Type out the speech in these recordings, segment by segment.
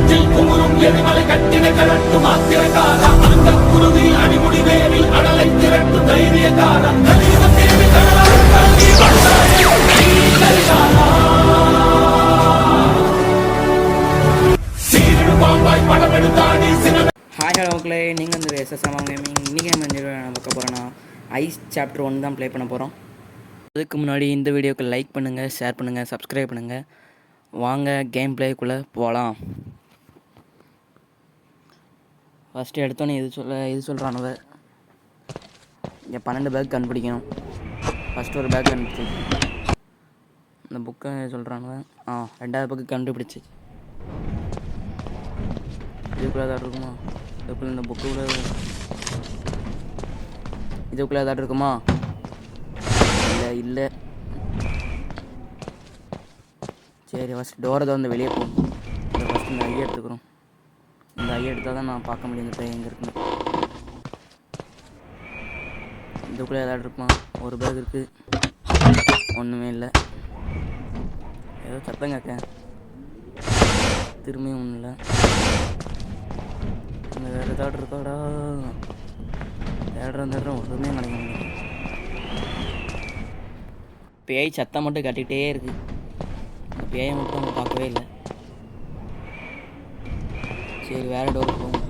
நெஞ்சில் குமுறும் எரிமலை கட்டிட கலட்டு மாத்திரக்கார அந்த குருவில் அடிமுடி வேரில் அடலை திரட்டு தைரியக்காரன் கலியுகம் தேவி கடலால் கல்வி வந்தாயே நீ கரிகாலா சீரிடு பாம்பாய் படம் எடுத்தாடி சின. ஹாய் ஹலோ மக்களே, நீங்கள் வந்து எஸ்எஸ்எம் கேமிங். இன்றைக்கி நம்ம இந்த வீடியோ பார்க்க போகிறோன்னா ஐஸ் சாப்டர் 1 தான் ப்ளே பண்ண போகிறோம். அதுக்கு முன்னாடி இந்த வீடியோக்கு லைக் பண்ணுங்கள், ஷேர் பண்ணுங்கள், சப்ஸ்கிரைப் பண்ணுங்கள். வாங்க கேம் பிளேக்குள்ளே போகலாம். ஃபஸ்ட்டு எடுத்தோன்னே இது சொல்கிறானுவ இங்கே 12 பேக் கண்டுபிடிக்கணும். ஃபஸ்ட்டு ஒரு பேக் கண்டுபிடிச்சி இந்த புக்கை சொல்கிறானுவ. ரெண்டாவது பக்கம் கண்டுபிடிச்சி இதுக்குள்ளே ஏதாவது இருக்குமா? இதுக்குள்ளே இந்த புக்குள்ளே இதுக்குள்ளே ஏதாவது இருக்குமா? இல்லை. சரி, ஃபஸ்ட் டோரை வந்து வெளியே போகும். ஃபஸ்ட்டு இந்த ஐயை எடுத்துக்கிறோம். இந்த ஐயை எடுத்தால் தான் நான் பார்க்க முடியும் இந்த பையன் எங்கே இருக்குன்னு. இதுக்குள்ளே ஏதாவது இருக்குமா? ஒரு பேக் இருக்குது, ஒன்றுமே இல்லை. ஏதோ சத்தம் கேட்க, திரும்பியும் ஒன்றும் இல்லை. இந்த வேறு ஏதாவது இருக்காடா? தேடுறேன் ஒன்றுமே கிடைக்க முடியும். பேய் சத்தம் மட்டும் கட்டிகிட்டே இருக்கு. அந்த பேயை மட்டும் அவங்க பார்க்கவே இல்லை. சரி, வேறு டோருக்கு போகும்.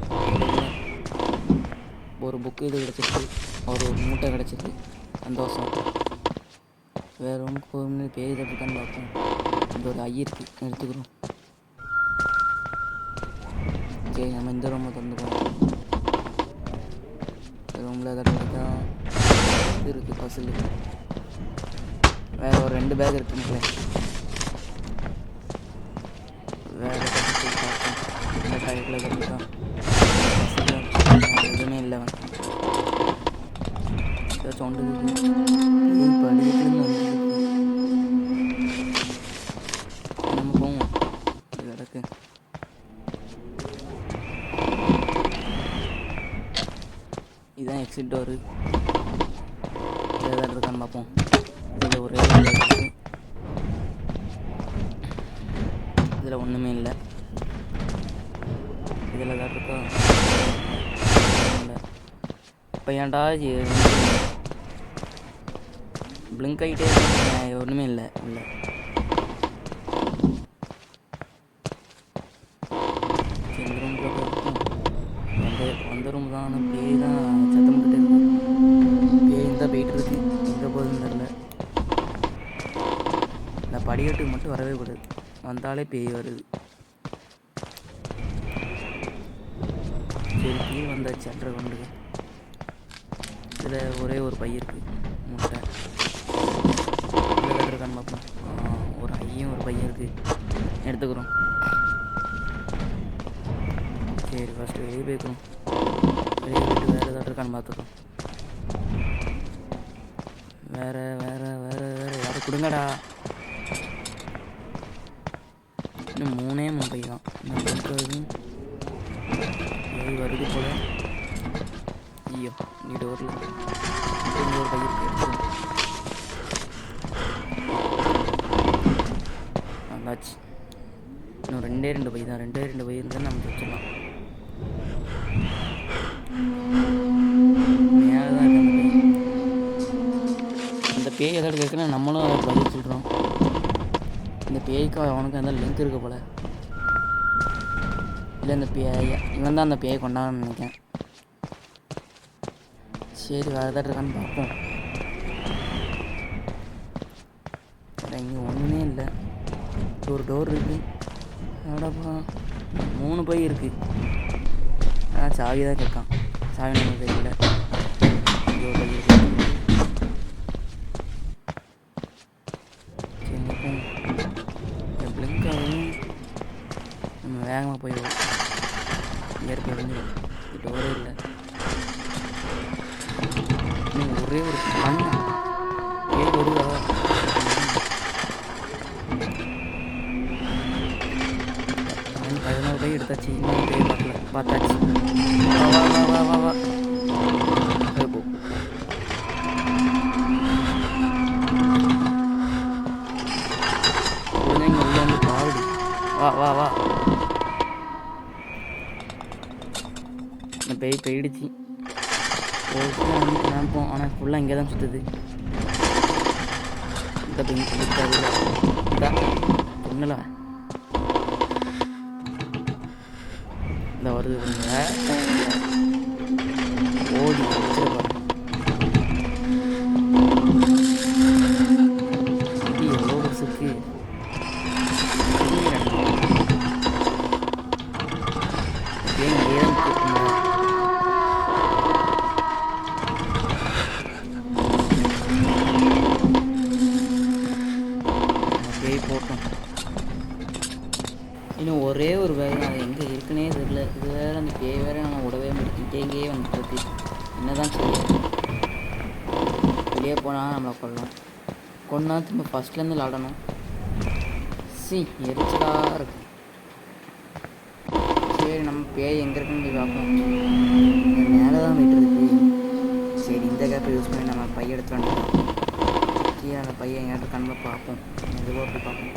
ஒரு புக்கு இது கிடச்சிருக்கு, ஒரு மூட்டை கிடச்சிருக்கு, சந்தோஷம். வேறு ரூமுக்கு போகணும்னு பேய் தட்டுருக்கான்னு பார்ப்போம். இந்த ஒரு ஐ இருக்குது, எடுத்துக்கிறோம். சரி, நம்ம இந்த ரூமை திறந்துக்கிறோம். ரூமில் ஏதாவது இருக்கா? இது இருக்குது, பசில். வேறு ஒரு 2 பேக் இருக்குங்களே. வேறு பார்ப்போம். இந்த டைப்பில் இருக்கா? எதுவுமே இல்லை. ஏதாச்சும் ஒன்று நம்ம போவோம். இது கிடக்கு. இதுதான் எக்ஸிட் டோரு. ஏதாவது இருக்கான்னு பார்ப்போம். இதில் ஒரே இருக்குது, இதில் ஒன்றுமே இல்லை. இதில் ஏதாவது இருக்கா? இல்லை. இப்போ ஏன்டா பிளிங்க் ஆகிட்டே ஒன்றுமே இல்லை. இந்த ரூமுக்குள்ள இருக்கும். அந்த ரூம் தான். ஆனால் பேய் தான் சத்தம் கிட்டே இருக்கு. பேய் தான் போயிட்டு இருக்கு. எங்கே போகுதுன்னு தெரில. இந்த படிக்கட்டுக்கு மட்டும் வரவே கூடாது. வந்தாலே பேய் வருது. சரி, கீழே வந்தாச்சு. அட்ரை கொண்டு இதில் ஒரே ஒரு பை இருக்குது, முட்டை. இதில் இருக்கான்னு பார்ப்போம். ஒரு ஐயும் ஒரு பையன் இருக்குது, எடுத்துக்கிறோம். சரி, ஃபஸ்ட்டு வெளியே போய்க்கணும். வெளியே போய்ட்டு வேறு ஏதாவது இருக்கான்னு பார்த்துக்கணும். வேறு யாரும் கொடுங்கடா. இன்னும் 3 பை தான். இன்னும் வருது போல. ஐயோ, நீ டோரில் ஒரு பை வந்தாச்சு. இன்னும் 2 பை தான். 2 பை இருந்தால் நம்ம வச்சிடலாம். மேலே தான் இருக்கு அந்த பேய் ஏதாவது கேட்குன்னா நம்மளும் அதை பதில் சொல்கிறோம். இந்த பேய்க்கு அவனுக்கு அந்த லிங்க் இருக்கு போல். இல்லை, இந்த பேய் இவன் தான் அந்த பேயை கொண்டான்னு நினைக்கிறேன். சரி, வேறு ஏதாவது இருக்கான்னு பார்ப்போம். இங்கே ஒன்றுமே இல்லை. ஒரு டோர் இருக்குது. அடப்பா, 3 பை இருக்குது. சாவி தான் கேட்கான். சாவி நம்ம தெரியல. பிளிங்க் ஆகும். நம்ம வேகமாக போயிடுவோம். இயற்கை வந்து டோரே இல்லை. ஒரே ஒரு மண் வருதா? 14 பை எடுத்தாச்சு. இன்னும் பேய் பார்த்தாச்சு. வா குழந்தைங்க உள்ள வந்து பாருடி. வா இந்த பேய் போயிடுச்சு. ஒரு நினைப்போம், ஆனால் ஃபுல்லாக இங்கே தான் சுற்றுது. இந்த பொண்ணுலா இந்த வருது ஓடி வச்சிருப்பா. எவ்வளோ வருஷத்துக்கு போட்டோம். இன்னும் ஒரே ஒரு வேலை அது எங்கே இருக்குன்னே தெரியல. இது வேறு அந்த பேய் வேறு நம்ம விடவே முடிக்கிட்டே இங்கேயே வந்துட்டு இருக்கு. என்னதான் செய்ய, வெளியே போனால் நம்மளை கொல்லணும், கொண்டா திரும்ப ஃபஸ்ட்லேருந்து விளாடணும். எரிச்சலாக இருக்கு. சரி நம்ம பேய் எங்கே இருக்குன்னு போய் பார்ப்போம். மேலே தான் போயிட்டு இருக்கு. சரி இந்த கேப்பை யூஸ் பண்ணி நம்ம பைய எடுத்துட்டு வந்துட்டோம். கீழே அந்த பையன் எங்கேயாவது கண்ணில் பார்ப்போம். எதுவோ போய் பார்ப்போம்.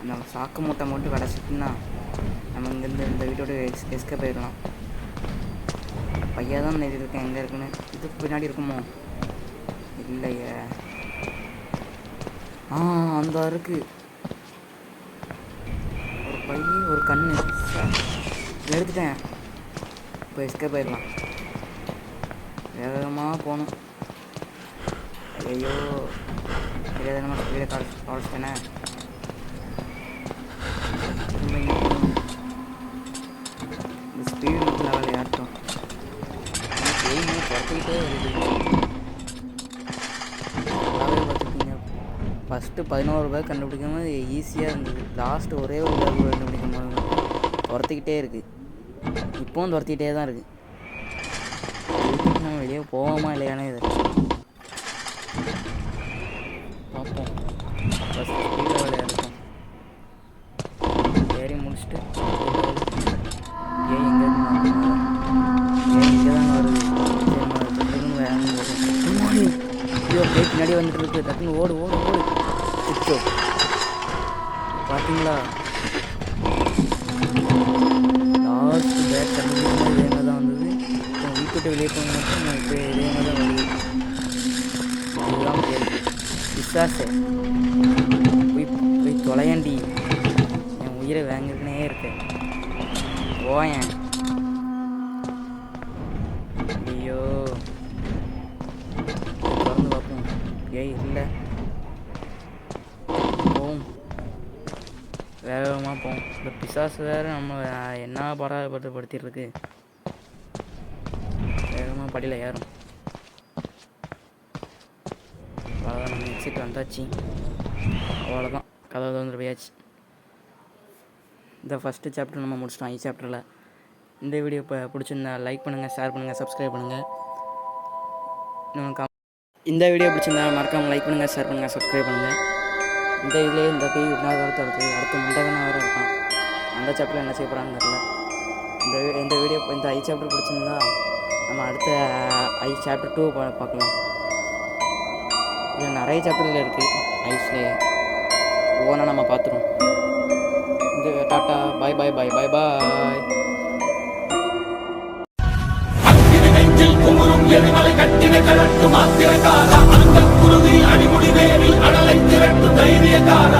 நம்ம சாக்கு மூட்டை மட்டும் கிடச்சிட்டுன்னா நம்ம இங்கேருந்து இந்த வீட்டோட எஸ்கேப் போயிடலாம். பையன் தான் நெறி இருக்கேன் எங்கே இருக்குன்னு. இதுக்கு பின்னாடி இருக்குமோ? இல்லையே. அந்த இருக்கு ஒரு பையன் ஒரு கண்ணு எடுத்துட்டேன். இப்போ எஸ்கேப் போயிடலாம். வேகமாக போகணும். ஐயோ தெரியாத நம்ம ஸ்பீடை காமிச்சிட்டேனே. இந்த ஸ்பீடு மட்டும் லெவலில் ஏற்றோம். துரத்திக்கிட்டே வருது. நல்லாவே பார்த்துருக்கீங்க. ஃபஸ்ட்டு 11 பேர் கண்டுபிடிக்கும் போது ஈஸியாக இருந்தது. லாஸ்ட்டு ஒரே ஒரு பேர் கண்டுபிடிக்கும் போது துரத்திக்கிட்டே இருக்குது. இப்போவும் துரத்திக்கிட்டே தான் இருக்குது. நம்ம வெளியே போவோமா இல்லையானே இது பார்ப்போம். ஃபஸ்ட் ஸ்பீட் லெவலில் இருக்கும். ஏறி முடிச்சுட்டு எங்கே தாங்க வருது. ஐயோ பேய் பின்னாடி வந்துட்டு இருக்கு. டக்குன்னு ஓடு ஓடு ஓடு. சிச்சோ பார்த்தீங்களா? லாஸ்ட் பேக் கண்டுபிடிக்கும் இதே மாதிரி தான் வந்தது. வீட்டு வெளியே போகணும் இப்போ இதே மாதிரி தான் வருது. இதுதான் பேர் பிசாசே. போய் தொலையாண்டி. என் உயிரை வாங்கிருக்கனே இருக்கேன். போயேன். ஐயோ திறந்து பார்ப்போம். ஏய் இல்லை போவோம். வேகமாக போவோம். இந்த பிசாசு வேறு நம்ம என்ன படுத்திருக்கு. வேகமாக படியில் ஏறும். அவ்வளோதான், நம்ம எக்ஸிட் வந்தாச்சு. அவ்வளோதான், கதை வந்து போயாச்சு. இந்த ஃபஸ்ட்டு சாப்டர் நம்ம முடிச்சிட்டோம். சாப்டரில் இந்த வீடியோ இப்போ பிடிச்சிருந்தா லைக் பண்ணுங்கள், ஷேர் பண்ணுங்கள், சப்ஸ்கிரைப் பண்ணுங்கள். இந்த வீடியோ பிடிச்சிருந்தா மறக்காமல் லைக் பண்ணுங்கள், ஷேர் பண்ணுங்கள், சப்ஸ்கிரைப் பண்ணுங்கள். இந்த இதுலேயே இந்த பேய் இன்னொரு வாரத்தை இருக்குது. அடுத்த மண்டகனாக வேறு இருக்கான். அந்த சாப்டரில் என்ன செய்ய போகிறான்னு தெரியல. இந்த வீடியோ இந்த சாப்டர் பிடிச்சிருந்தா நம்ம அடுத்த சாப்டர் 2 பார்க்கலாம். இதில் நிறைய சாப்டரில் இருக்குது. ஐஸ்லேயே ஒவ்வொன்றா நம்ம பார்த்துருவோம். இந்த டாட்டா பாய் பாய் பாய் பாய் பாய். குமுறும் எரிமலை கட்டின கலட்டு மாத்திரக்காரா, அந்த குருதி அடிமுடி வேரில் அடலை திரட்டு தைரியக்காரா.